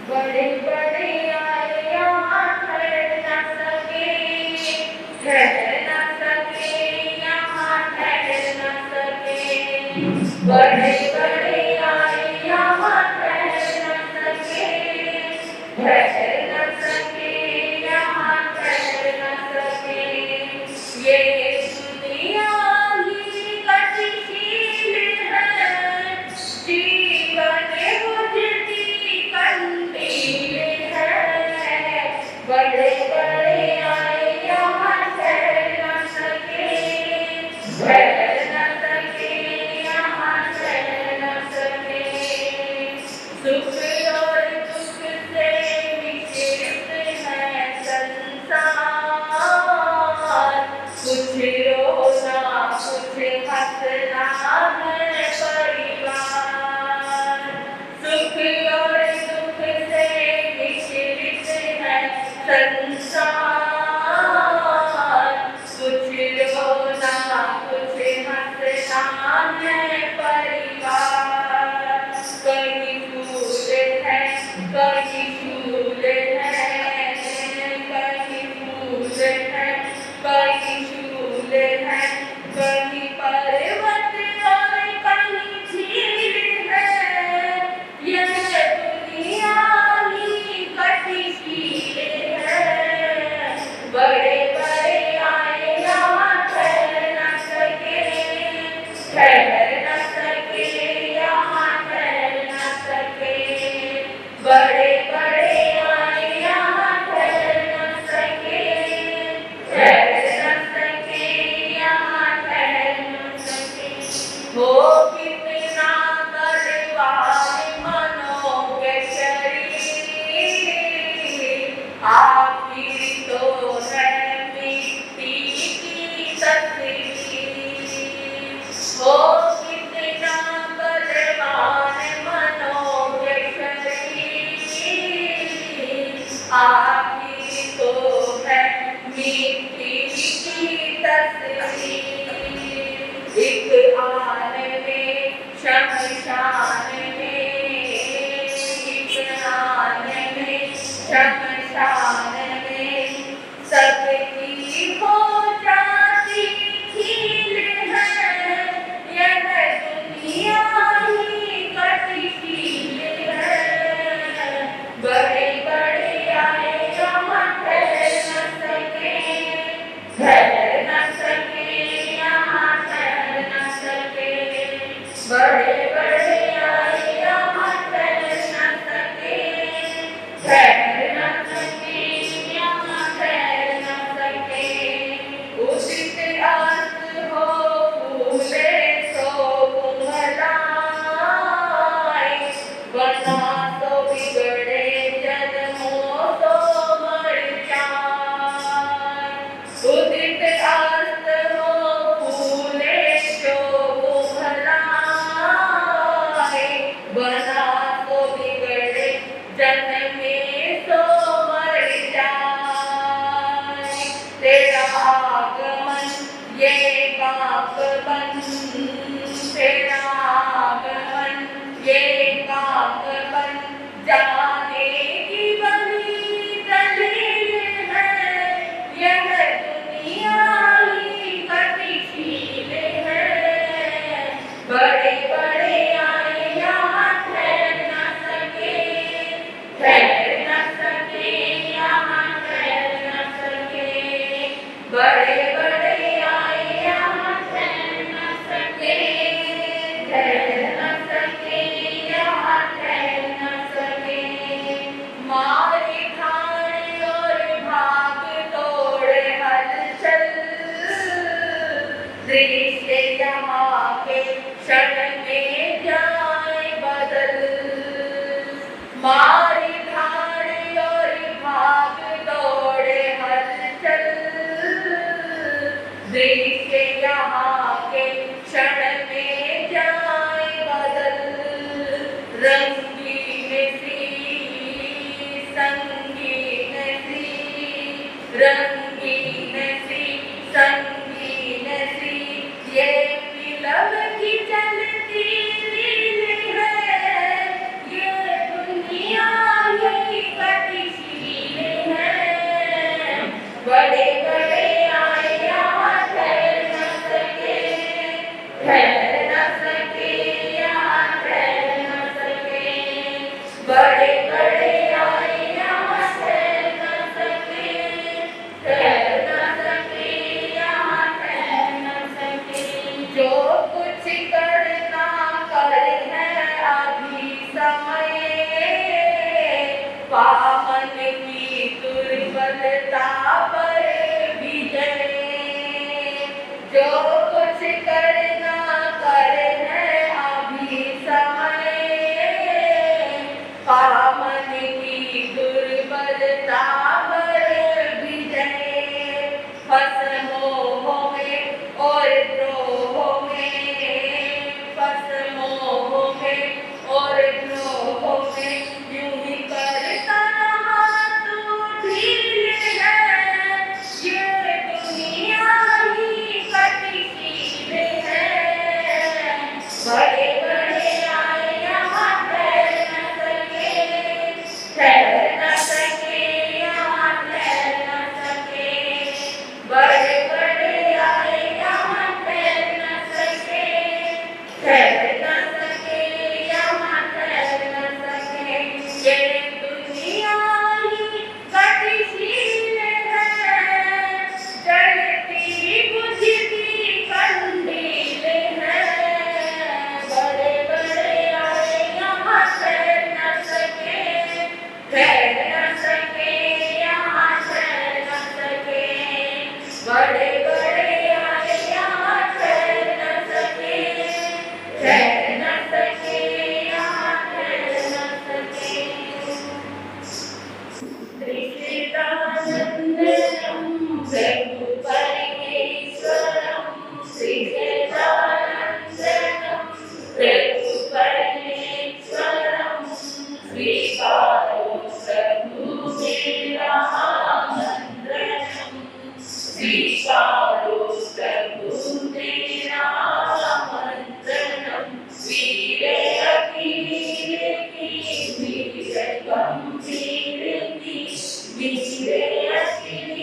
बड़े बड़े आए यहाँ ठहर न सके, ठहर न सके, यहाँ ठहर न सके। बड़े बड़े आए यहाँ ठहर न सके, ठहर न सके, यहाँ ठहर न सके। ये दुनिया ही गतिशील है, जीवन बुझती कंदील है। बड़े बड़े आए यहाँ ठहर न सके, ठहर न सके, यहाँ ठहर न सके। सुख और दुख से मिश्रित है संसार, कुछ रोना कुछ हंसना है परिवार। सुख और दुख से मिश्रित है संसार, कुछ रोना कुछ हंसना है परिवार। कहीं फूल है कहीं फूल है, कहीं फूल है कहीं फूल है, कहीं पर्वत और कहीं झील है। यह दुनिया ही गतिशील है। बड़े बड़े आए यहाँ ठहर न सके, ठहर न सके, यहाँ ठहर न सके। बड़े बड़े आए यहाँ ठहर न सके, ठहर न सके, यहाँ ठहर न सके। हो कितना बलवान मनोगे शरीर, आखिर तो है मिट्टी की तस्वीर। हो कितना बलवान मनोगे शरीर, आखिर तो है मिट्टी की तस्वीर। एक आन में शमशान में, एक आन में शमशान में, सबकी हो जाती खील है। यह दुनिया ही गतिशील है। बड़े बड़े आए यहाँ ठहर न सके, ठहर न सके, यहाँ ठहर न सके। बड़े बड़े बड़े आए यहाँ ठहर न सके, ठहर न सके, यहाँ ठहर न सके। जो कुछ करना कर है अभी समय, पावन की दुर्बलता पर विजय। जो कुछ करना कर है अभी समय, पावन की दुर्बलता पर विजय। फंस मोह में और द्रोह में, फंस मोह में और द्रोह में, यूं ही करता रहा तू ढील है। ये दुनिया ही गतिशील है। बड़े बड़े आए यहाँ ठहर न सके, ठहर न सके, यहाँ ठहर न सके। बड़े बड़े आए यहाँ ठहर न सके, ठहर न सके, यहाँ ठहर न सके। ये दुनिया ही गतिशील है, जलती बुझती कंदील है। बड़े बड़े आए यहाँ ठहर न सके, ठहर न सके, यहाँ ठहर न सके। बड़े बड़े आए यहाँ ठहर न सके, ठहर न सके, यहाँ ठहर न सके। श्रीदानंदनम प्रभु परमेश्वरम, श्रीदानंदनम प्रभु परमेश्वरम। स्वीकारो प्रभु मेरा आमंत्रणम, स्वीकारो प्रभु मेरा आमंत्रणम। वीर अकील की, वीर गंभीर की, वीर अकील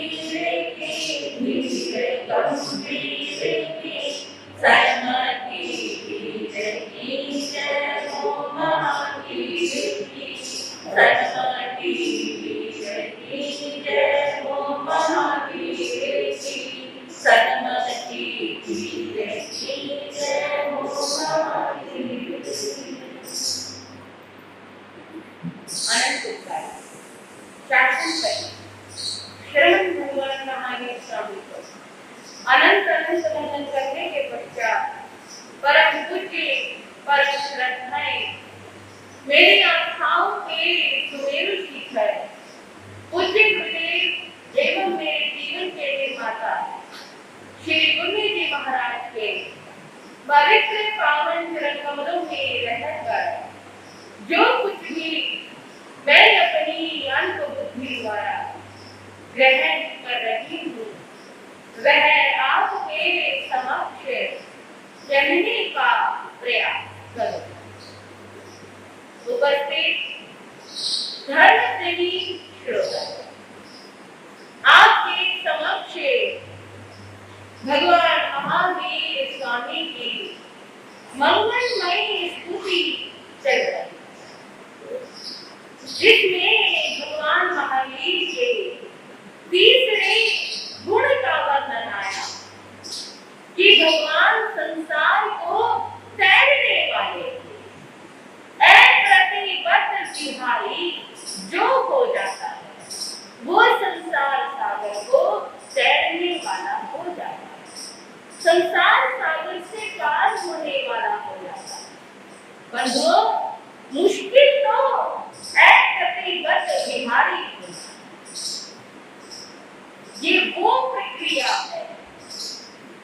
की, वीर गंभीर की। सहमति वीर की जय हो महावीर की, सहमति वीर की जय हो महावीर की, सहमति वीर की जय हो महावीर की। अनंत उत्तर शासन करें श्रवण भगवान महावीर स्वामी को। अनंत अनंत वंदन करने के पश्चात परम पूज्य परम श्रद्धाएं मेरी आस्थाओं के सुमेरु शिखर पूज्य गुरुदेव एवं मेरे जीवन के निर्माता श्री गुरु जी महाराज के पवित्र पावन चरण कमलों में रहकर जो कुछ भी मैं अपनी अंत बुद्धि द्वारा ग्रहण कर रही हूँ, वह आपके समक्ष कहने का प्रयास करो। उपस्थित धर्म प्रेमी श्रोता, आपके समक्ष भगवान महावीर स्वामी की मंगलमयी स्तुति चल रही, जिसमें भगवान महावीर के तीसरे गुण का वर्णन आया कि भगवान संसार को तैरने वाले अप्रतिबद्ध बिहारी जो हो जाता है, वो संसार सागर को तैरने वाला हो जाता है, संसार सागर से पार होने वाला हो जाता है। पर वो मुश्किल तो अप्रतिबद्ध बिहारी होना, ये वो प्रक्रिया है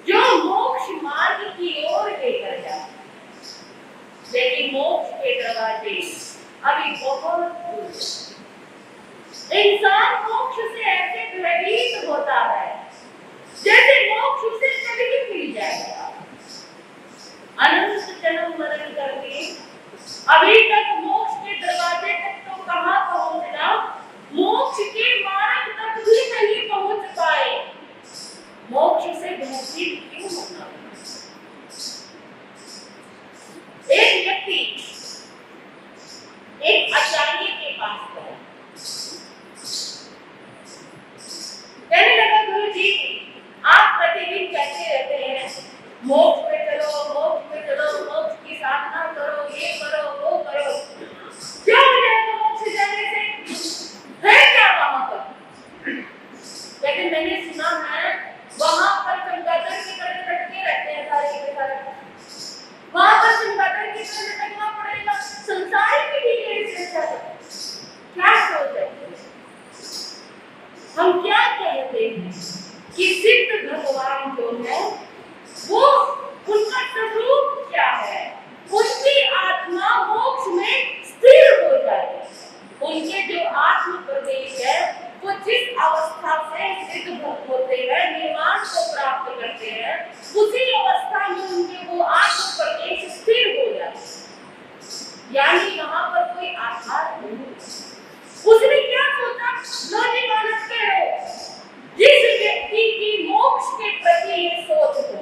जो मोक्ष मार्ग की ओर लेकर जाती है। लेकिन मोक्ष के दरवाजे अभी बहुत दूर हैं। इंसान मोक्ष से ऐसे भयभीत होता है जैसे मोक्ष उसे कभी मिल जाएगा। अनंत जन्म मरण करके अभी तक मोक्ष के दरवाजे तक तो कहां पहुंचना, मोक्ष के मार्ग तक भी नहीं पहुंच पाए। मोक्ष से भयभीत क्यों होना? एक व्यक्ति एक आचार्य के पास आधार नहीं। उसने क्या सोचा, लोजी मानस के हो, जिस व्यक्ति की मोक्ष के प्रति ये सोच हो,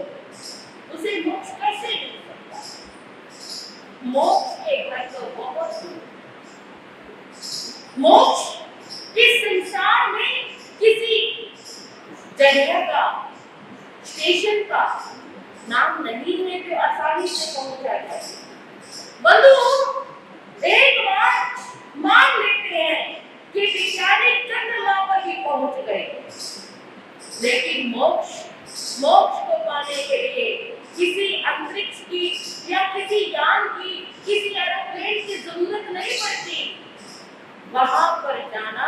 उसे मोक्ष कैसे मिल सकता? मोक्ष के घर तो बहुत मोक्ष इस संसार में किसी जगह का, स्टेशन का नाम नहीं है जो आसानी से पहुंचा जाए। बंधुओं, एक बार मान लेते हैं कि वैज्ञानिक चंद्रमा पर भी पहुंच गए, लेकिन मोक्ष को पाने के लिए किसी अंतरिक्ष की या किसी यान की, किसी एरोप्लेन की जरूरत नहीं पड़ती। वहां पर जाना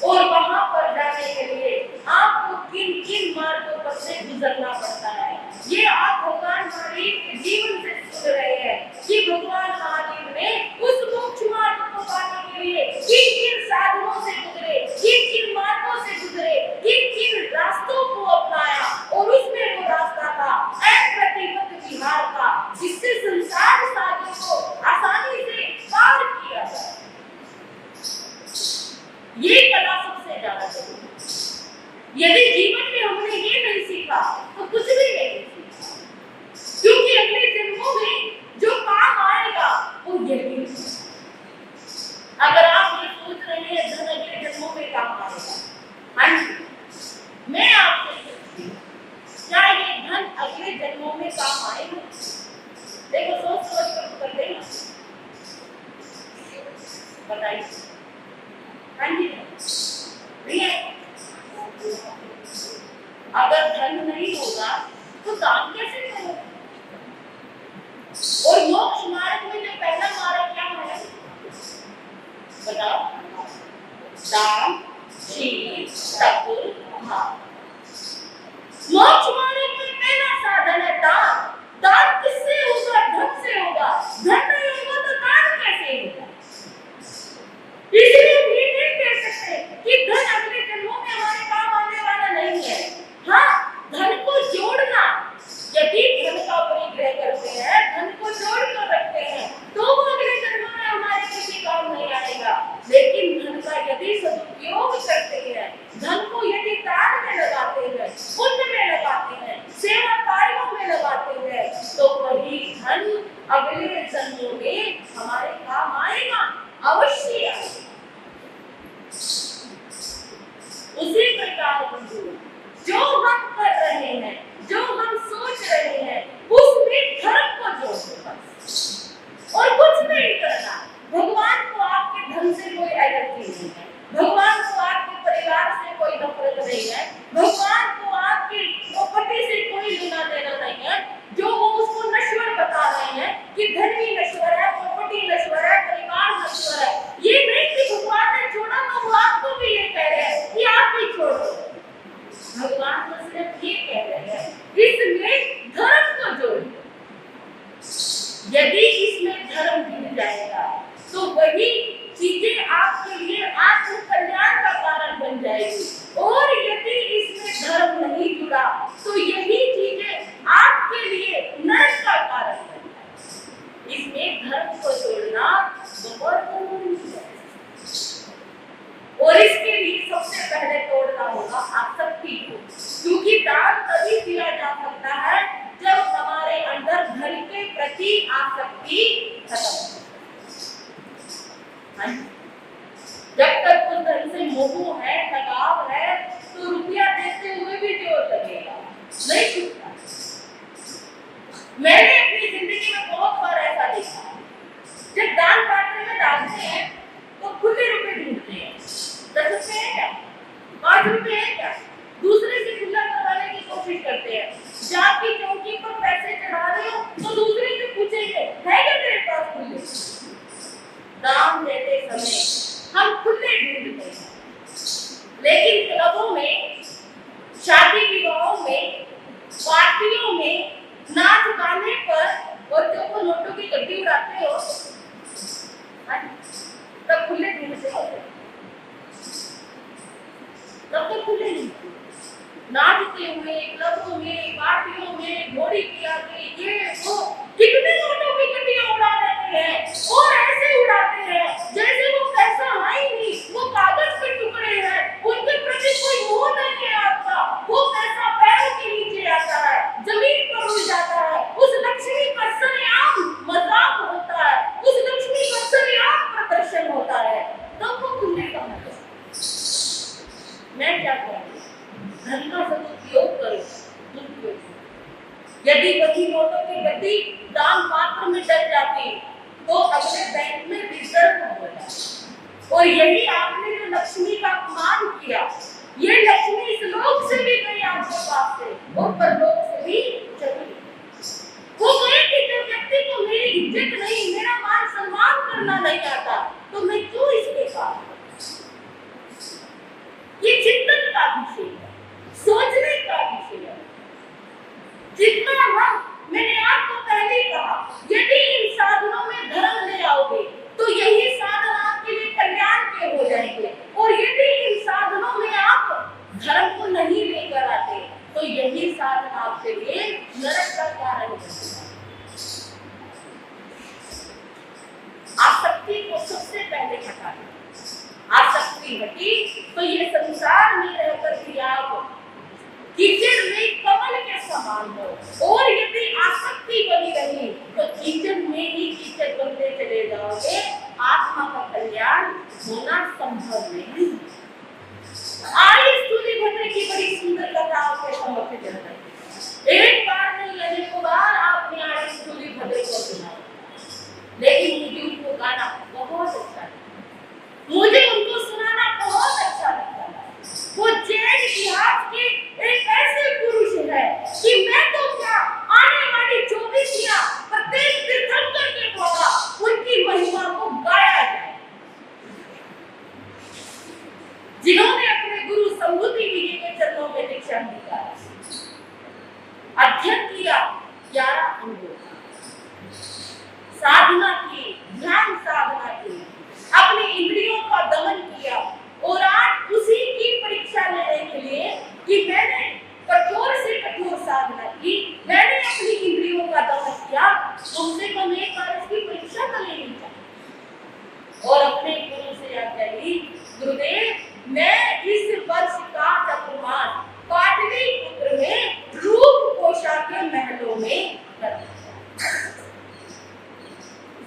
और वहां पर जाने के लिए आपको किन किन मार्गों पर से गुजरना पड़ता है, ये आप भगवान महावीर के जीवन से सुन रहे हैं कि भगवान महावीर ने उस मोक्ष मार्ग को पाने के लिए किन किन साधनों से गुजरे, किन किन मार्गों से गुजरे, किन किन रास्तों को अपनाया, और उसमें वो रास्ता था अप्रतिबद्ध विहार का, जिससे संसार सागर को आसानी से पार किया जाए। ये कला सबसे ज्यादा जरूरी है। यदि जीवन में हमने ये नहीं सीखा तो कुछ भी नहीं सीखा, क्योंकि अगले जन्मों में जो काम आएगा वो यही है। अगर आप ये सोच रहे हैं धन अगले जन्मों में काम आएगा, हाँ जी, मैं आपसे पूछती हूँ, क्या ये धन अगले जन्मों में काम आएगा? देखो सोच कर कर देना, बताइए। हाँ जी, अगर धन नहीं होगा तो दान कैसे करोगे? और मोक्ष मार्ग में जो पहला मार्ग क्या है बताओ? दान, शील, तप, भाव। मोक्ष मार्ग में पहला साधन है दान। दान किससे होगा? धन से होगा। धन नहीं होगा तो दान कैसे होगा? इसलिए हम ये नहीं कह सकते कि धन अगले जन्मों में हमारे काम आने वाला नहीं है। हाँ, धन को जोड़ना, यदि धन का परिग्रह करते हैं, धन को जोड़ कर रखते हैं, तो वो अगले जन्मों में हमारे किसी काम नहीं आएगा। लेकिन धन का यदि सदुपयोग करते हैं, धन को यदि दान में लगाते हैं, पुण्य में लगाते हैं, सेवा कार्यों में लगाते हैं, तो वही धन अगले जन्मों में हमारे काम आएगा, अवश्य आएगा। उसी प्रकार जो हम कर रहे हैं, जो हम सोच रहे हैं, उसमें धर्म को जोड़ना और कुछ नहीं करना। भगवान को आपके धन से कोई एलर्जी नहीं है, भगवान को आपके परिवार से कोई नफरत नहीं है, भगवान को आपकी प्रॉपर्टी से कोई लेना देना नहीं है। जो वो उसको नश्वर बता रहे हैं कि धन भी नश्वर है, प्रॉपर्टी नश्वर है, परिवार नश्वर है, ये नहीं कि भगवान ने छोड़ा तो वो आपको भी ये कह रहे हैं कि आप भी छोड़ो। भगवान तो सिर्फ ये कह रहे हैं इसमें धर्म को जोड़ो। यदि इसमें धर्म जुड़ जाएगा तो वही चीजें आपके लिए आत्म कल्याण का कारण बन जाएगी, और यदि इसमें धर्म नहीं जुड़ा तो यही चीजें आपके लिए नरक का कारण बन जाएगी। इसमें धर्म को जोड़ना बहुत जरूरी है, और इसके लिए सबसे पहले तोड़ना होगा आसक्ति को, क्योंकि दान तभी दिया जा सकता है जब हमारे अंदर धन के प्रति आसक्ति खत्म हो। जब तक उस धन से मोह है, लगाव है, तो रुपया देते हुए भी जोर लगेगा, नहीं छूटता। मैंने अपनी जिंदगी में बहुत बार ऐसा देखा, जब दान बांटने में डालते हैं तो खुले रुपए ढूंढते हैं। 10 रुपए है क्या, 5 रुपए है क्या, दूसरे से खुला करवाने की कोशिश करते हैं। जब की चौकी पर पैसे चढ़ा रहे हो तो दूसरे से पूछेंगे है क्या तेरे पास खुले। दान देते समय हम खुले ढूंढते हैं, लेकिन क्लबों में, शादी विवाहों में, पार्टियों में, नाच गाने पर बच्चों को नोटों की गड्डी उड़ाते हो तब खुले ढूंढते हो, तब तो खुले नहीं। नाचते हुए क्लबों में, पार्टियों में, घोड़ी की आगे, ये वो कितने नोटों की गड्डियां उड़ा देते हैं, और जाती तो अपने बैंक में रिजर्व हो जाता। और यही आपने जो लक्ष्मी का अपमान किया, ये लक्ष्मी इस लोक से भी गई आपके पास से और परलोक से भी चली। वो कहे कि जो व्यक्ति को मेरी इज्जत नहीं, मेरा मान सम्मान करना नहीं आता, तो मैं क्यों इसके पास? ये चिंतन का विषय है, सोचने का विषय है। जितना हम, मैंने आपको पहले ही कहा, यदि इन साधनों में धर्म ले आओगे तो यही साधन आपके लिए कल्याण के हो जाएंगे, और यदि इन साधनों में आप धर्म को नहीं लेकर आते तो यही साधन आपके लिए नरक का कारण हो जाएगा। आसक्ति को सबसे पहले हटा दो। आसक्ति हटी तो ये संसार में रहकर भी आप कीचड़ में कमल के समान हो, और यदि आसक्ति बनी रही तो कीचड़ में ही कीचड़ बनते चले जाओगे, आत्मा का कल्याण होना संभव नहीं। आइए सूर्यभद्र की बड़ी सुंदर कथा आपके समक्ष चल रही है। एक बार नहीं अनेकों बार आपने आए सूर्यभद्र को सुना, लेकिन मुझे उनको गाना बहुत अच्छा लगता, मुझे उनको सुनाना बहुत अच्छा लगता है। वो जैन इतिहास के एक ऐसे पुरुष है कि मैं तो क्या, आने वाली 24 प्रत्येक तीर्थंकर के द्वारा उनकी महिमा को गाया जाए, जिन्होंने अपने गुरु संबुद्धि विजय के चरणों में दीक्षा निकाला, अध्ययन किया 11 अंगों, साधना की, ध्यान साधना की, अपनी इंद्रियों का दमन किया, और आज उसी की परीक्षा लेने के लिए कि मैंने कठोर से कठोर साधना की, मैंने अपनी इंद्रियों का दमन किया, तुमसे कम एक बार इसकी परीक्षा कर लेनी चाहिए। और अपने गुरु से आज्ञा ली, गुरुदेव मैं इस वर्ष का चतुर्मास पाटलिपुत्र में रूप कोशा के महलों में करना।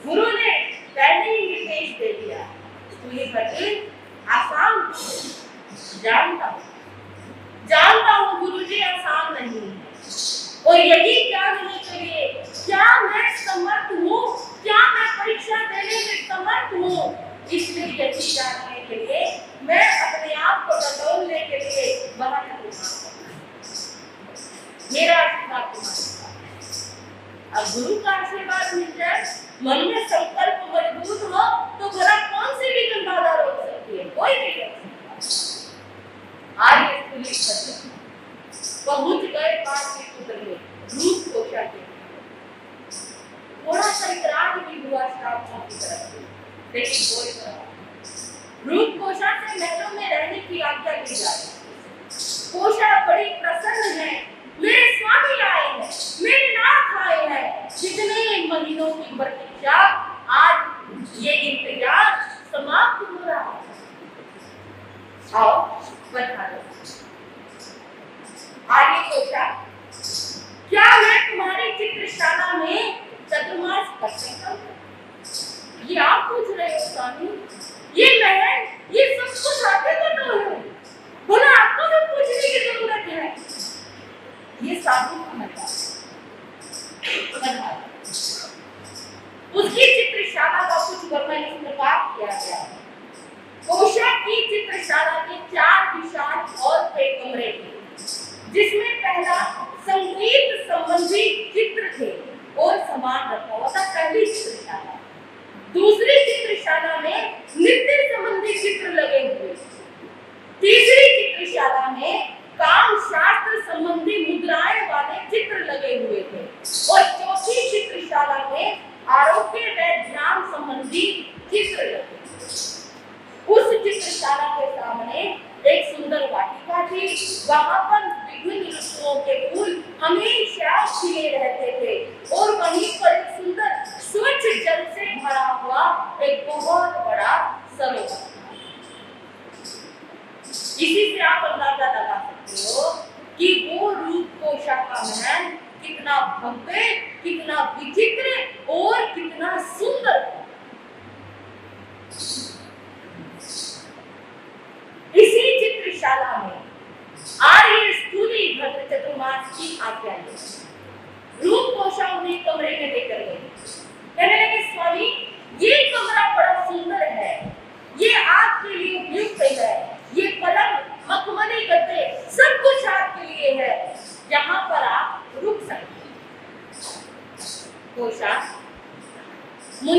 गुरु ने पहले ही निर्देश दे दिया, तो ये बच्चे आसान जानता हूँ गुरुजी आसान नहीं है, और यही जानने के लिए क्या मैं समर्थ हूँ, क्या मैं परीक्षा देने में समर्थ हूँ, इसलिए यही जानने के लिए मैं अपने आप को बदलने के लिए बाहर मेरा आशीर्वाद तुम्हारे। अब गुरु का आशीर्वाद मिल जाए, मन में संकल्प मजबूत हो तो भला कौन सी भी बाधा रोक सकती है? कोई नहीं रोक सकता। आगे पहुंच गए पाटलिपुत्र में रूप कोशा के। थोड़ा सा इतराज भी हुआ श्रावकों की तरफ से, लेकिन कोई तरह रूप कोशा से महलों में रहने की आज्ञा दी जाए। कोशा बड़ी प्रसन्न है, मेरे स्वामी आए हैं, मेरे नाथ आए हैं, जितने महीनों की प्रतीक्षा आज ये इंतजार समाप्त हो रहा है। आओ बता दो। आगे कोशा, क्या मैं तुम्हारी चित्रशाला में चतुर्मास कर सकता हूँ? ये आप पूछ रहे हो स्वामी, ये महल, ये सब कुछ आपके तो है, बोला आपको तो पूछने की जरूरत है। ये साधु का मतलब उसकी चित्रशाला का कुछ वर्णन इस प्रकार किया गया है। कोशा की चित्रशाला के 4 विशाल और कमरे थे, जिसमें पहला संगीत संबंधी चित्र थे और सामान रखा हुआ था, पहली चित्रशाला। दूसरी चित्रशाला में नृत्य संबंधी चित्र लगे हुए, तीसरी चित्रशाला में काम शास्त्र संबंधी मुद्राएं वाले चित्र लगे हुए थे, और चौथी चित्रशाला में आरोग्य व ध्यान संबंधी चित्र लगे। उस चित्रशाला के सामने एक सुंदर वाटिका थी, वहां पर विभिन्न ऋतुओं के फूल हमेशा खिले रहते थे, और वहीं पर एक सुंदर स्वच्छ जल से भरा हुआ एक बहुत बड़ा सरोवर। इसी से आप अंदाजा लगा सकते हो कि वो रूप कोशा का महल कितना भव्य, कितना विचित्र और कितना सुंदर था। इसी चित्रशाला में आर्य सूर्यभद्र चतुर्मास की आज्ञा है। रूप कोशा उन्हें कमरे में लेकर गए, कहने लगे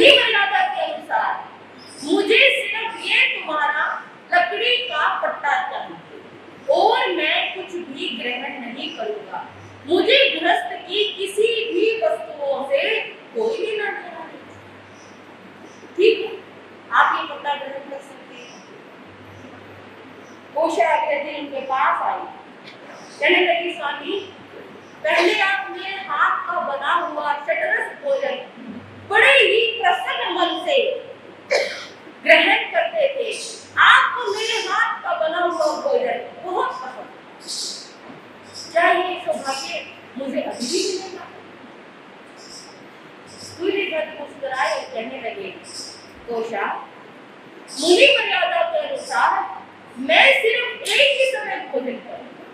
मुनि मर्यादा के अनुसार मुझे सिर्फ ये तुम्हारा लकड़ी का पट्टा चाहिए और मैं कुछ भी ग्रहण नहीं करूंगा। मुझे गृहस्थ की किसी भी वस्तुओं से कोई लेना देना नहीं। ठीक है, आप ये पट्टा ग्रहण कर सकते हैं। कोशा अगले दिन उनके पास आई, कहने लगी स्वामी, पहले आप मेरे हाथ का बना हुआ शतरस भोजन बड़े ही प्रसन्न मन से ग्रहण करते थे। आपको मेरे हाथ का बना हुआ भोजन बहुत पसंद। क्या ये सौभाग्य मुझे अभी भी मिलेगा? सूर्यभद्र मुस्कुराए और कहने लगे, कोशा, मुनि मर्यादा के अनुसार मैं सिर्फ एक ही समय भोजन करूंगा।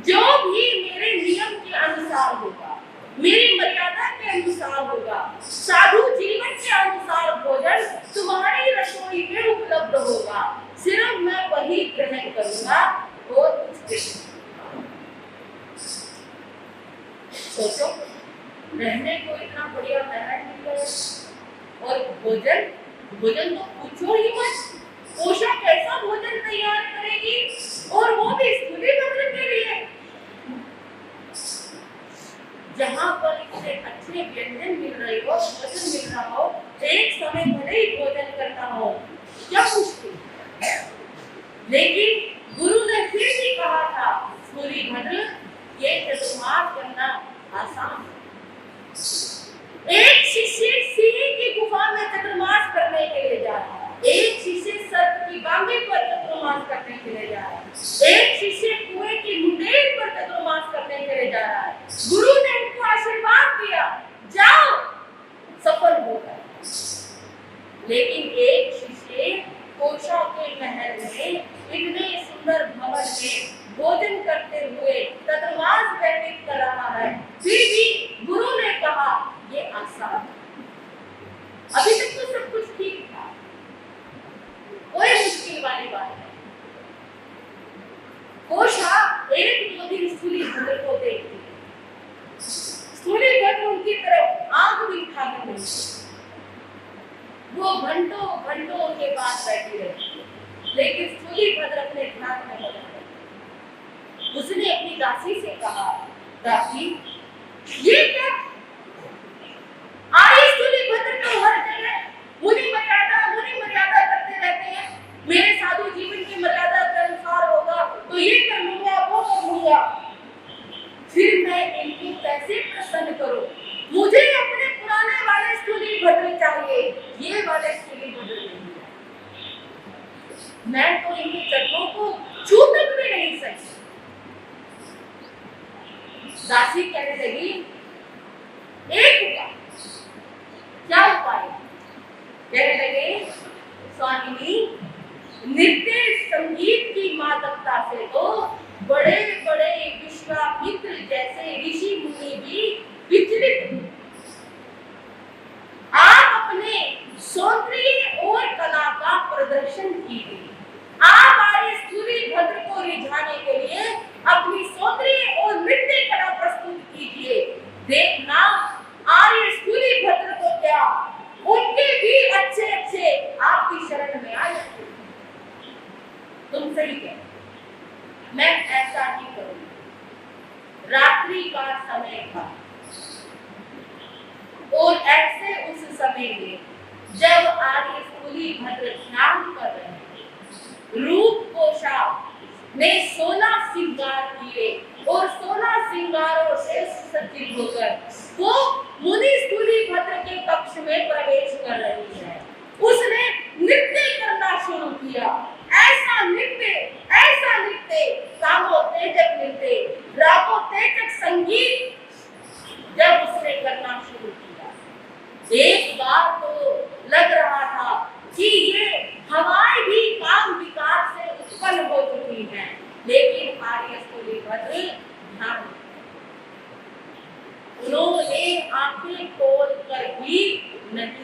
जो भी मेरे नियम के अनुसार होगा, मेरी मर्यादा के अनुसार होगा, साधु जीवन के अनुसार भोजन तुम्हारी रसोई में उपलब्ध होगा। सिर्फ मैं वही ग्रहण करूंगा और कुछ सोचो, रहने को इतना बढ़िया महल मिल गया और भोजन तो पूछो ही मत। कोशा कैसा भोजन तैयार करेगी और वो भी सूर्यभद्र के लिए। जहाँ पर इतने अच्छे व्यंजन मिल रहे हो, भोजन मिल रहा हो, एक समय भले ही भोजन करना हो, क्या मुश्किल। लेकिन गुरु ने फिर भी कहा था, सूर्यभद्र, ये चतुर्मास करना आसान। एक शिष्य सिंह की गुफा में चतुर्मास करने के लिए जा रहा है, एक शिष्य सर्प की बांगे पर चतुर्मास करने के लिए जा रहा है, एक शिष्य कुएं की मुंडेर पर चतुर्मास करने के लिए जा रहा है। गुरु ने उनको आशीर्वाद दिया, जाओ, सफल हो गए। लेकिन एक शिष्य कोशा के महल में इतने सुंदर भवन में भोजन करते हुए चतुर्मास व्यतीत कर रहा है, फिर भी गुरु ने कहा ये आसान। अभी तक तो सब कुछ ठीक था, कोई मुश्किल वाली बात है। कोशा एक दो दिन सूर्यभद्र को देखती, सूर्यभद्र उनकी तरफ आंख भी उठाकर नहीं, वो घंटों घंटों उनके पास बैठी रहती है, लेकिन सूर्यभद्र अपने ध्यान में लगा। उसने अपनी दासी से कहा, दासी, ये क्या? आर्य सूर्यभद्र तो हर जगह मुनि मर्यादा करते रहते हैं। मेरे साधु जीवन की मर्यादा के अनुसार होगा तो ये कर लूंगा, वो कर लूंगा। फिर मैं इनको कैसे प्रसन्न करूं? मुझे अपने पुराने वाले सूर्यभद्र चाहिए, ये वाले सूर्यभद्र नहीं। मैं तो इनके चरणों को छू तक भी नहीं सकती। दासी कहने लगी, एक उपाय। क्या उपाय? कहने लगे, स्वामिनी, नृत्य संगीत की मादकता से तो बड़े बड़े विश्वामित्र जैसे ऋषि मुनि भी विचलित हैं। आप अपने सौंदर्य और कला का प्रदर्शन कीजिए। आप आर्य सूर्यभद्र को रिझाने के लिए अपनी सौंदर्य और नृत्य कला प्रस्तुत कीजिए। देखना आर्य सूर्यभद्र को क्या, उनके भी अच्छे अच्छे आपकी शरण में आ जाते। तुम सही कह, मैं ऐसा ही करूंगी। रात्रि का समय था और ऐसे उस समय में जब आर्य सूर्यभद्र ध्यान कर रहे थे, रूप कोशा ने 16 श्रृंगार किए और 16 श्रृंगारों से सुसज्जित होकर वो मुनि सूर्यभद्र के कक्ष में प्रवेश कर रही है। उसने नृत्य करना शुरू किया। ऐसा नृत्य, कामोत्तेजक नृत्य, रागोत्तेजक संगीत जब उसने करना शुरू किया, एक बार तो लग रहा था कि ये हवाएं भी काम विकार से उत्पन्न हो चुकी हैं, लेकिन आर्य सूर्यभद्र ध्यान, उन्होंने आंखें खोल कर भी नहीं।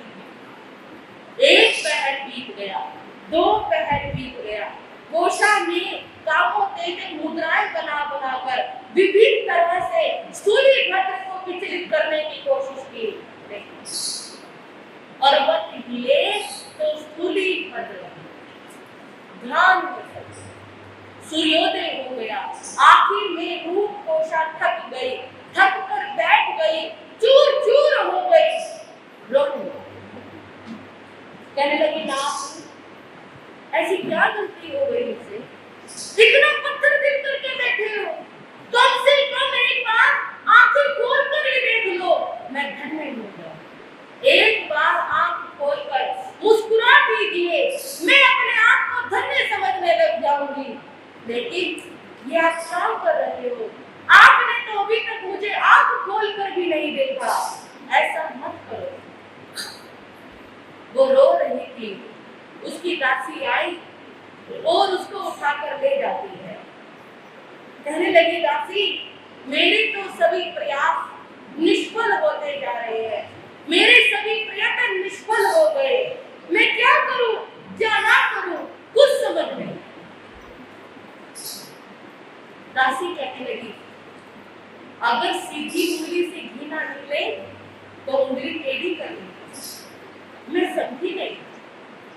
एक पहर बीत गया, 2 पहर बीत गया। कोशा ने कामोत्तेजक मुद्राएं बनाकर विभिन्न तरह से सूर्यभद्र को विचलित करने की कोशिश की, और खिले तो स्थूली भद्र ध्यान में सूर्योदय हो गया। आखिर में रूप कोशा थक गई, थक कर बैठ गई, चूर चूर हो गई, रोने लगी। कहने लगी ना ऐसी क्या गलती हो गई मुझसे, इतना पत्थर दिल करके बैठे हो, कम से कम एक बार आंखें खोल कर ही देख लो, मैं धन्य हो गया। एक बार आंख खोलकर मुस्कुरा दीजिए, मैं अपने आप को धन्य समझने लग जाऊंगी। लेकिन ये आप क्या कर रहे हो, आपने तो अभी तक मुझे आंख खोल कर भी नहीं देखा, ऐसा मत करो। वो रो रही थी, उसकी दासी आई और उसको उठाकर ले जाती है। कहने लगी दासी मेरे तो सभी प्रयास निष्फल होते जा रहे हैं, मेरे सभी प्रयत्न निष्फल हो गए, मैं क्या करूं क्या ना करूं कुछ समझ नहीं। दासी कहने लगी अगर सीधी उंगली से घी ना निकले तो उंगली टेढ़ी कर ली। मैं समझी नहीं,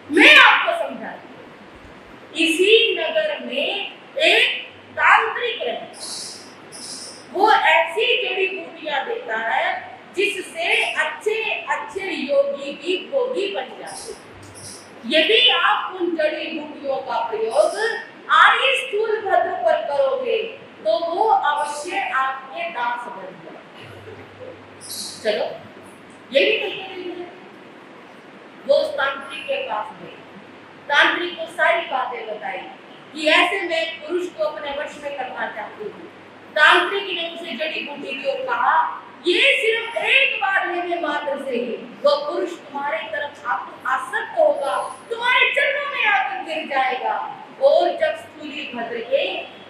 मैं आपको समझाती। इसी नगर में एक तांत्रिक रहता, वो ऐसी जड़ी बूटियां देता है जिससे अच्छे अच्छे योगी भी भोगी बन जाते। यदि आप उन जड़ी बूटियों का प्रयोग आर्य स्थूल भद्र पर करोगे तो वो अवश्य आपके दास बन जाएंगे। चलो ये भी कहते वो उस तांत्रिक के पास गए, तांत्रिक को सारी बातें बताई कि ऐसे मैं पुरुष को अपने वश में करना चाहती हूँ। तांत्रिक ने उसे जड़ी बूटी की ओर कहा ये सिर्फ एक बार लेने मात्र से ही वो पुरुष तुम्हारी तरफ आसक्त होगा, तुम्हारे चरणों में आकर गिर जाएगा। और जब स्थूली भद्र के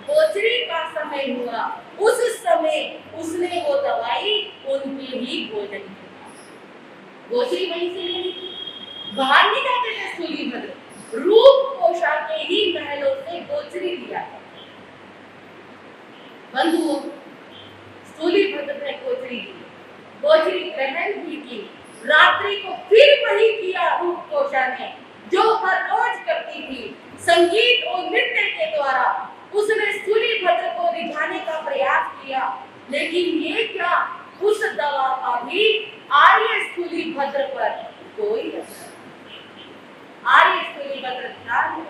गोचरी का समय हुआ उस समय उसने वो दवाई उनके ही भोजन में, गोचरी वहीं से लेनी थी, बाहर नहीं जाते थे स्थूली भद्र, रूप कोशा के ही महलों से गोचरी लिया था। बंधुओं स्थूली भद्र ने गोचरी ली, गोचरी ग्रहण भी की, रात्रि को फिर वही किया रूप कोशा ने जो हर रोज करती थी। संगीत और नृत्य के द्वारा उसने स्थूली भद्र को रिझाने का प्रयास किया, लेकिन ये क्या उस दवा का भी आर्य स्थूली भद्र पर कोई असर नहीं। आर्य स्थूली भद्र ध्यान में,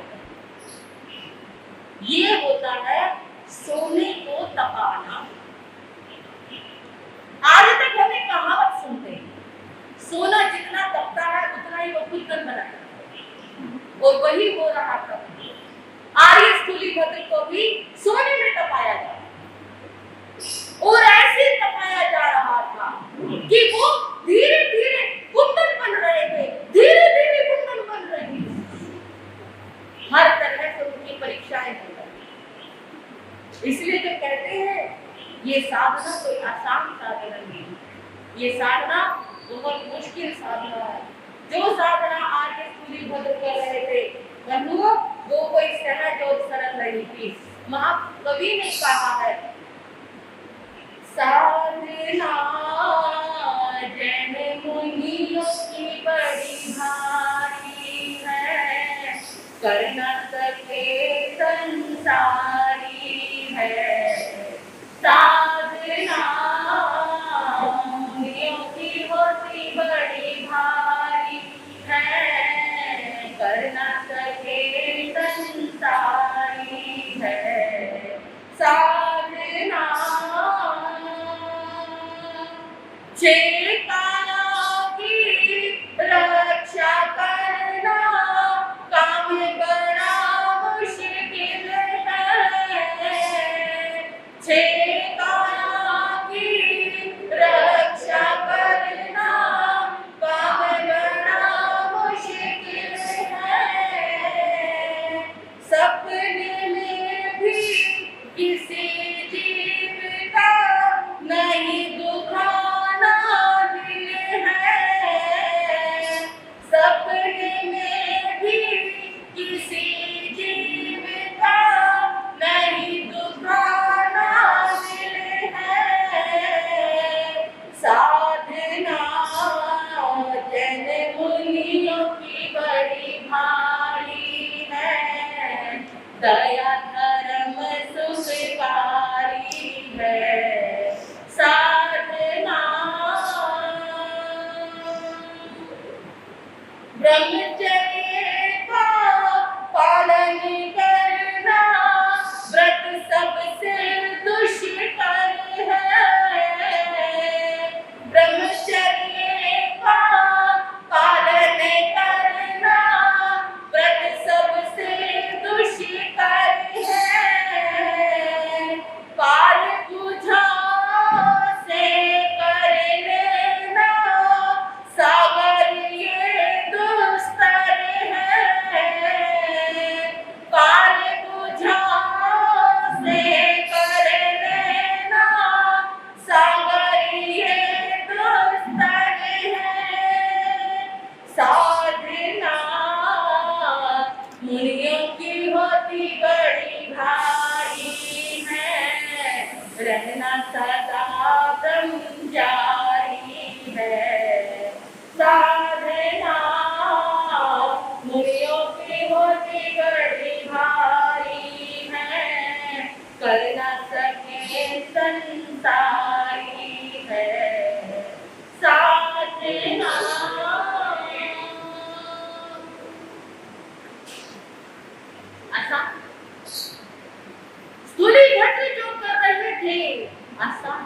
ये होता है सोने को तपाना। आज तक हमें कहावत सुनते हैं सोना जितना तपता है उतना ही वो कुंदन बनाता है, और वही हो रहा था। आर्य स्थूली भद्र को भी सोने में तपाया जा और ऐसे तपाया जा रहा था कि वो धीरे धीरे कुंदन बन रहे थे, धीरे धीरे कुंदन बन रहे थे। हर तरह से उनकी परीक्षाएं हो रही। इसलिए तो कहते हैं ये साधना कोई आसान साधना नहीं, ये साधना बहुत मुश्किल साधना है। जो साधना आर्य स्थूली भद्र कर रहे थे बंधुओं वो कोई सहज और सरल नहीं थी। महाकवि ने कहा है साधना जैन मुनियों की बड़ी भारी है, कर न सके संसारी है। साधना मुनियों की होती बड़ी भारी है, कर न सके संसारी है। साधना चेतना की रक्षा करना काम बड़ा मुश्किल है। चेतना ब्रह्मचर्य का पालन करना व्रत सबसे दुष्कर है। ब्रह्मचर्य का पालन करना व्रत सबसे दुष्कर है। पार बुझा से कर लेना सागर ये दुस्तर है। पार बुझा से कर लेना सागर ये दुस्तर है। साधना मुनियों की होती बड़ी भारी है। रहना सदा ब्रह्मचारी है। साधना मुनियों की होती बड़ी भारी है। कर न सके संसारी है। साधना आसान स्थूली भट्ट जो कर रहे थे आसान।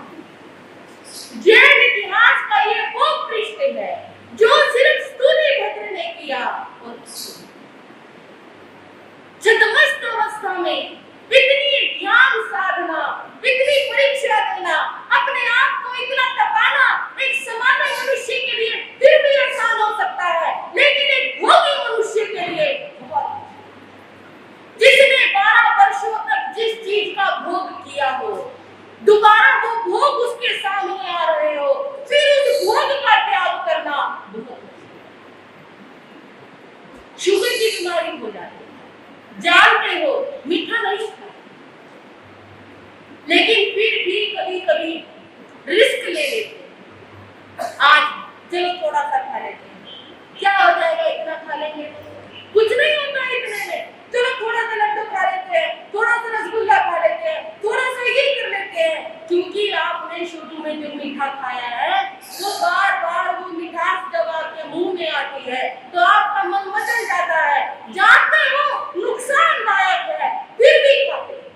जैन इतिहास का ये वो पृष्ठ है जो सिर्फ स्थूली भट्ट ने किया। और छद्मस्त अवस्था में इतनी ज्ञान साधना, इतनी परीक्षा देना, अपने आप को इतना तपाना एक सामान्य मनुष्य के लिए फिर भी आसान हो सकता है, लेकिन एक भोगी मनुष्य के लिए बहुत। जिसने 12 वर्षों तक जिस चीज का भोग किया हो, दोबारा वो भोग उसके सामने आ रहे हो, फिर उस भोग का त्याग करना बहुत। शुगर की बीमारी हो जाती है, जानते हो मीठा नहीं खाते, लेकिन फिर भी कभी कभी रिस्क ले लेते। आज चलो थोड़ा सा खा लेते हैं, क्या हो जाएगा इतना खा लेंगे तो कुछ नहीं होता इतने में। चलो थोड़ा सा लड्डू खा लेते हैं, थोड़ा सा रसगुल्ला खा लेते हैं, थोड़ा सा ये कर लेते हैं, क्योंकि आपने शुरू में जो मीठा खाया है वो बार बार वो मिठास जब आपके मुंह में आती है तो आपका मन मचल जाता है, जानते हो नुकसानदायक है, फिर भी खाते हैं।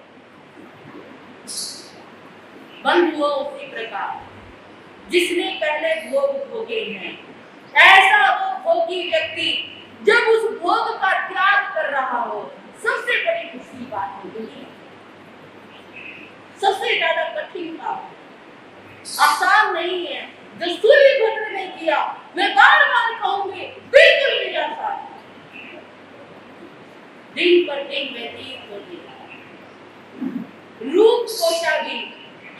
बंधुओं उसी प्रकार जिसने पहले भोग भोगे हैं, ऐसा वो भोगी व्यक्ति जब उस भोग का त्याग कर रहा हो, सबसे बड़ी खुशी बात है दुनिया, सबसे ज्यादा कठिन काम, आसान नहीं है। जो स्थूली भट्ट ने किया, मैं बार बार कहूंगी, बिल्कुल भी आसान। दिन पर दिन व्यतीत हो गया, रूप कोशागी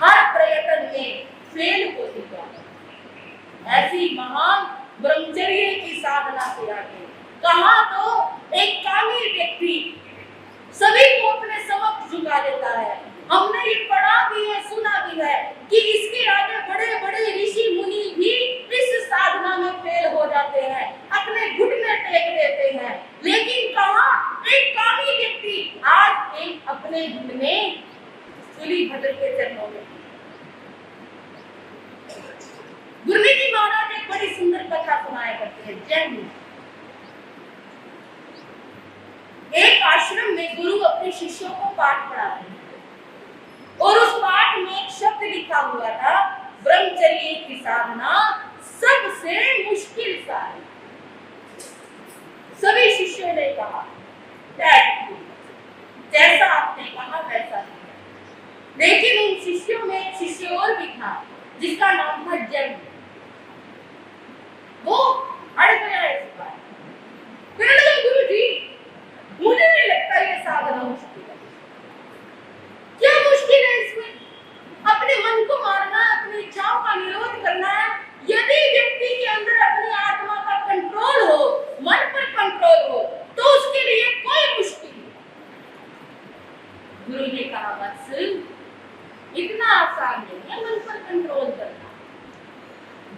हर प्रयत्न में फेल होती जाती। ऐसी महान ब्रह्मचर्य की साधना से आगे कहा तो एक कामिल व्यक्ति सभी को अपने समक्ष झुका देता है। हमने ये पढ़ा भी है, सुना भी है कि इसके आगे बड़े बड़े ऋषि मुनि भी इस साधना में फेल हो जाते हैं, अपने घुटने टेक देते हैं, लेकिन कहा एक कामिल व्यक्ति आज एक अपने घुटने सूली भट्ट के चरणों में। गुरुजी जी महाराज एक बड़ी सुंदर कथा सुनाया करते हैं। जैन एक आश्रम में गुरु अपने शिष्यों को पाठ पढ़ाते हैं और उस पाठ में एक शब्द लिखा हुआ था, ब्रह्मचर्य की साधना सबसे मुश्किल साधना। सभी शिष्यों ने कहा जैसा आपने कहा वैसा किया, लेकिन उन शिष्यों में एक शिष्य और भी था जिसका नाम था जैन। वो अड़ गया इस बात। गुरु जी मुझे नहीं लगता ये साधना मुश्किल है। क्या मुश्किल है इसमें? अपने मन को मारना, अपनी इच्छाओं का निरोध करना है। यदि व्यक्ति के अंदर अपनी आत्मा का कंट्रोल हो, मन पर कंट्रोल हो, तो उसके लिए कोई मुश्किल नहीं। गुरु ने कहा बस इतना आसान नहीं है मन पर कंट्रोल करना।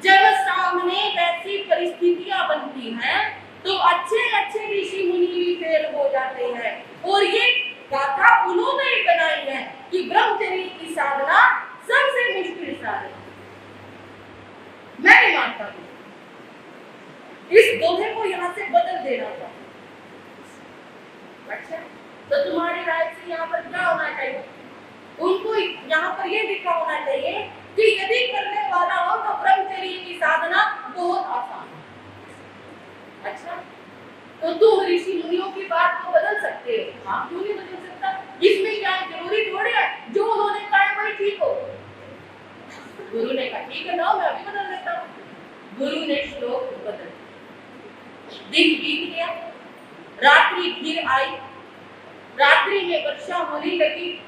जब सामने वैसी परिस्थितियां बनती हैं तो अच्छे अच्छे ऋषि मुनि भी फेल हो जाते हैं। और ये गाथा उन्होंने ही बनाई है कि ब्रह्मचर्य की साधना सबसे मुश्किल साधना। मैं नहीं मानता हूं इस दोहे को यहाँ से बदल देना था। अच्छा, तो तुम्हारी राय से यहाँ पर क्या होना चाहिए? उनको यहाँ पर ये लिखा होना चाहिए कि यदि करने वाला हो तो ब्रह्मचर्य की साधना बहुत आसान है। अच्छा, तो तुम ऋषि मुनियों की बात को बदल सकते हो। हाँ, क्यों नहीं बदल सकता? इसमें क्या जरूरी थोड़ी है जो उन्होंने कहा है वही ठीक हो। गुरु ने कहा ठीक है ना, मैं अभी बदल देता हूँ। गुरु ने श्लोक बदल, दिन बीत गया, रात्रि फिर आई, रात्रि में वर्षा होने लगी।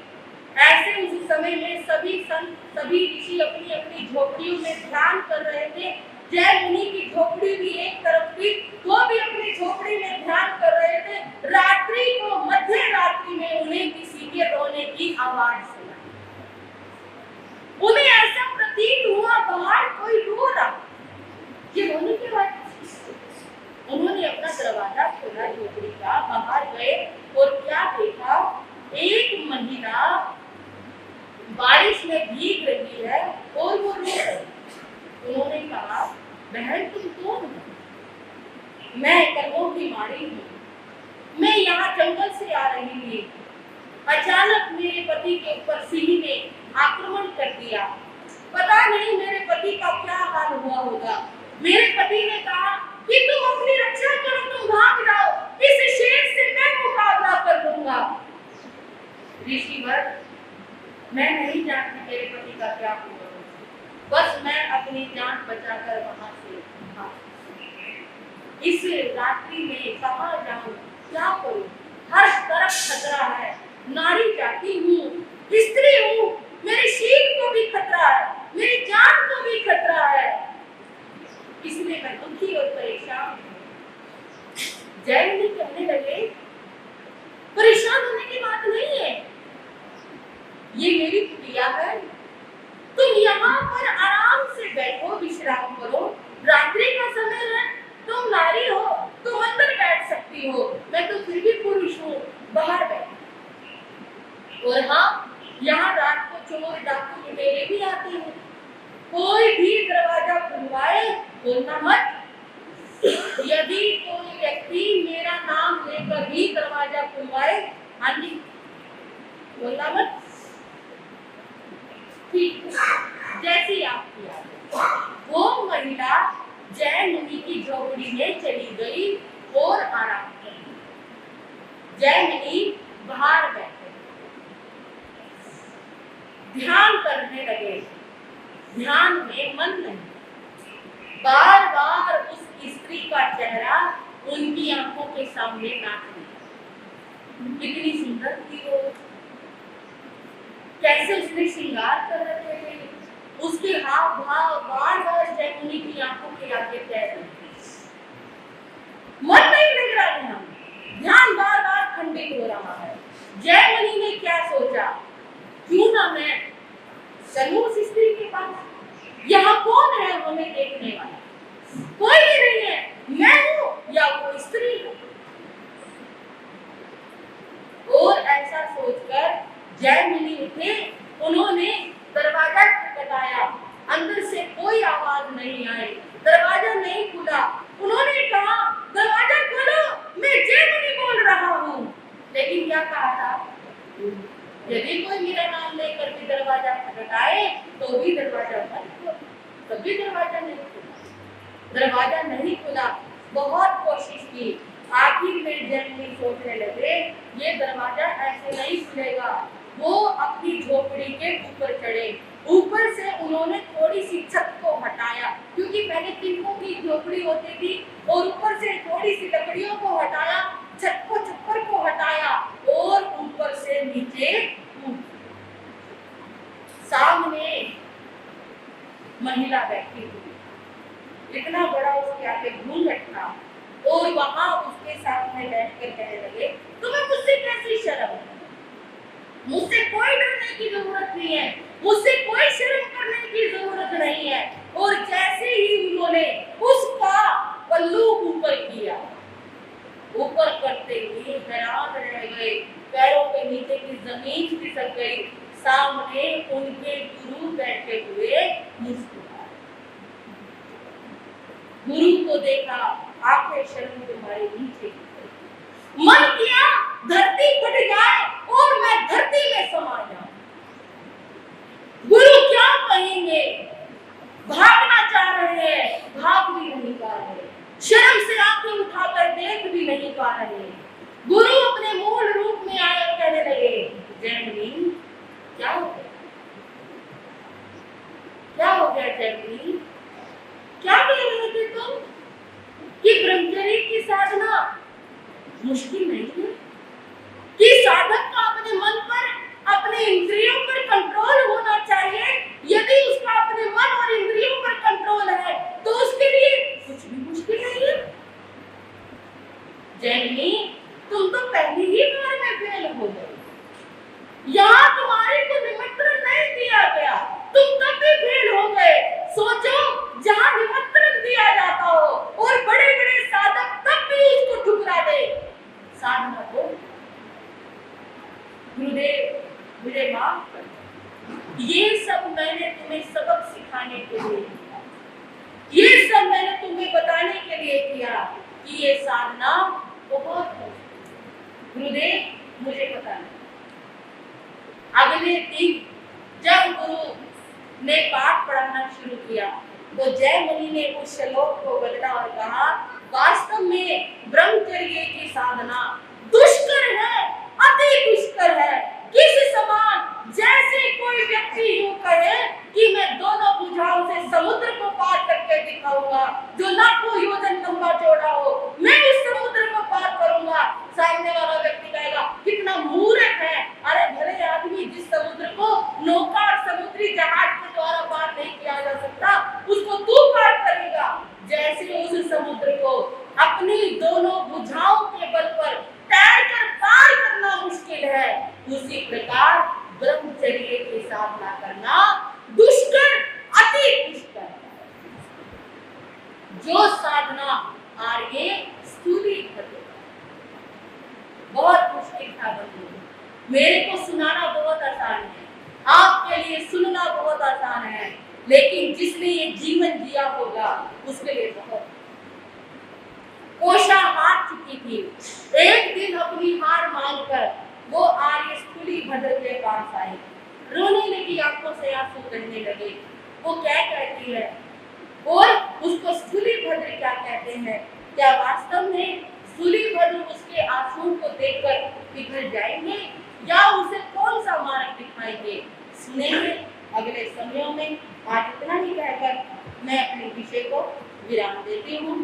ऐसे उस समय में सभी संत, सभी ऋषि अपनी अपनी झोपड़ियों में ध्यान कर रहे थे। जय मुनि की झोपड़ी भी एक तरफ थी, वो भी अपनी झोपड़ी में ध्यान कर रहे थे। रात्रि को, मध्य रात्रि में उन्हें किसी के रोने की आवाज सुनाई। उन्हें ऐसा प्रतीत हुआ बाहर कोई रो रहा। ये रोने की बात। उन्होंने अपना दरवाजा खोला झोपड़ी का, बाहर गए और क्या देखा? एक महिला बारिश में भीग रही है और वो रो रही है। उन्होंने कहा, बहन तुम कौन हो? मैं कर्मों की मारी हूँ, मैं यहाँ जंगल से आ रही थी। अचानक मेरे पति के ऊपर सिंह ने आक्रमण कर दिया। पता नहीं मेरे पति का क्या हाल हुआ होगा। मेरे पति ने कहा कि तुम अपनी रक्षा करो, तुम भाग जाओ, इस शेर से मैं मुकाबला कर लूंगा। ऋषिवर, मैं नहीं जानती मेरे पति का क्या हुआ, बस मैं अपनी जान बचाकर वहां से भाग। इस रात्रि में कहाँ जाऊं, क्या करूं? हर तरफ खतरा है। नारी जाति हूँ, स्त्री हूँ, मेरे शील को भी खतरा है, मेरी जान को भी खतरा है। इसलिए मैं दुखी और परेशान हूँ। जयमुनि कहने लगे, परेशान होने की बात नहीं है, ये मेरी क्रिया है। तुम यहाँ पर आराम से बैठो, विश्राम करो। रात्रि का समय है, तुम नारी हो, तुम अंदर बैठ सकती हो, मैं तो फिर भी पुरुष हूँ, बाहर बैठो। और हाँ, यहाँ रात को चोर डाकू लुटेरे भी आते हैं। कोई भी दरवाजा खुलवाए बोलना मत। यदि कोई व्यक्ति मेरा नाम लेकर भी दरवाजा खुलवाए, हाँ जी, बोलना मत। ठीक, जैसी आपकी आदत। वो महिला जय मुनि की झोपड़ी में चली गई और आराम कर। जय मुनि बाहर बैठे, ध्यान करने लगे। ध्यान में मन नहीं, बार बार उस स्त्री का चेहरा उनकी आंखों के सामने नाच रहा। कितनी सुंदर थी वो, कैसे उसने श्रृंगार कर रखे थे, उसके हाव भाव बार बार जय मुनि की आंखों के आगे तैर रहे थे। मन नहीं लग रहा है, ध्यान बार बार खंडित हो रहा है। जय मुनि ने क्या सोचा, क्यों ना मैं चलूं उस स्त्री के पास। यहाँ कौन है हमें देखने वाला? कोई भी नहीं है, मैं हूँ या वो स्त्री है। और ऐसा सोचकर जय मुनि उठे, उन्होंने दरवाजा खटखटाया, अंदर से कोई आवाज नहीं आई, दरवाजा नहीं खुला। उन्होंने कहा, दरवाजा खोलो, मैं जय मुनि बोल रहा हूँ। लेकिन क्या कहा था, यदि कोई मेरा नाम लेकर भी दरवाजा खटखटाए तो भी दरवाजा बंद करो। तभी दरवाजा नहीं खुला, दरवाजा नहीं खुला। बहुत कोशिश की, आखिर में जय मुनि सोचने लगे, ये दरवाजा ऐसे नहीं खुलेगा। वो अपनी झोपड़ी के ऊपर चढ़े, ऊपर से उन्होंने थोड़ी सी छत को हटाया, क्योंकि पहले तिनकों की झोपड़ी होती थी, और ऊपर से थोड़ी सी लकड़ियों को हटाया, छत को, छप्पर को हटाया और ऊपर से नीचे सामने महिला बैठी हुई, इतना बड़ा उसके आगे घूंघट था, और वहां उसके सामने बैठकर कहने लगे, तुम्हें मुझसे कैसी शर्म है? मुझसे कोई डरने की जरूरत नहीं है, मुझसे कोई शर्म करने की जरूरत नहीं है। और जैसे ही उन्होंने उसका पल्लू ऊपर किया, ऊपर करते ही हैरान रह गए, पैरों के नीचे की जमीन खिसक गई। सामने उनके गुरु बैठे हुए मुस्कुराए। गुरु को देखा, आंखें शर्म तुम्हारे नीचे गिर। मन किया धरती फट जाए और मैं धरती में समा जाऊं। गुरु क्या कहेंगे, भागना चाह रहे हैं, भाग भी नहीं पा रहे, शर्म से आंखें उठाकर देख भी नहीं पा रहे। गुरु अपने मूल रूप में आए कहने लगे, जैमिनी क्या हो गया, क्या हो गया जैमिनी, क्या कह रहे थे तुम कि ब्रह्मचर्य की साधना मुश्किल नहीं है, कि साधक का अपने मन पर, अपने इंद्रियों पर कंट्रोल होना चाहिए। यदि उसका अपने मन और इंद्रियों पर कंट्रोल है तो उसके लिए कुछ भी मुश्किल नहीं है। जैमिनी तुम तो पहली ही बार में फेल हो गए, यहाँ तुम्हारे को निमंत्रण नहीं दिया गया, तुम तब भी फेल हो गए। सोचो जहाँ निमंत्रण दिया जाता हो और बड़े बड़े साधक तब भी उसको ठुकरा दे, साधना को। गुरुदेव मुझे माफ कर, ये सब मैंने तुम्हें सबक सिखाने के लिए किया, ये सब मैंने तुम्हें बताने के लिए किया कि ये साधना बहुत है। गुरुदेव मुझे पता नहीं। अगले दिन जब गुरु ने पाठ पढ़ाना शुरू किया तो जयमुनि ने उस श्लोक को बदला और कहा, वास्तव में ब्रह्मचर्य की साधना दुष्कर है, अति दुष्कर है। किस समान जैसे कोई व्यक्ति यूं कहे कि मैं दोनों भुजाओं से समुद्र को पार करके दिखाऊंगा, जो लाखों योजन लंबा चौड़ा हो, मैं उस समुद्र को पार करूंगा। सामने वाला व्यक्ति कहेगा कितना मूर्ख है, अरे भले आदमी जिस समुद्र को नौका और समुद्री जहाज के द्वारा पार नहीं किया जा सकता, उसको तू पार करेगा। जैसे उस समुद्र को अपनी दोनों भुजाओं के बल पर तैरकर पार करना मुश्किल है, उसी प्रकार ब्रह्मचर्य की साधना करना दुष्कर, अति दुष्कर है। जो साधना आर्य स्थूली बहुत मुश्किल था बंधु, मेरे को सुनाना बहुत आसान है, आपके लिए सुनना बहुत आसान है, लेकिन जिसने ये जीवन जिया होगा उसके लिए बहुत। कोशा हार चुकी थी, एक दिन अपनी हार मानकर वो आर्य स्थूली भद्र के पास आई, रोने लगी, आंखों से आंसू बहने लगे। वो क्या कहती है और उसको स्थूली भद्र क्या कहते हैं, क्या वास्तव में स्थूली भद्र उसके आंसुओं को देखकर पिघल जाएंगे या उसे कौन सा मार्ग दिखाएंगे, सुनेंगे अगले समयों में। आज इतना ही कहकर मैं अपने विषय को विराम देती हूँ।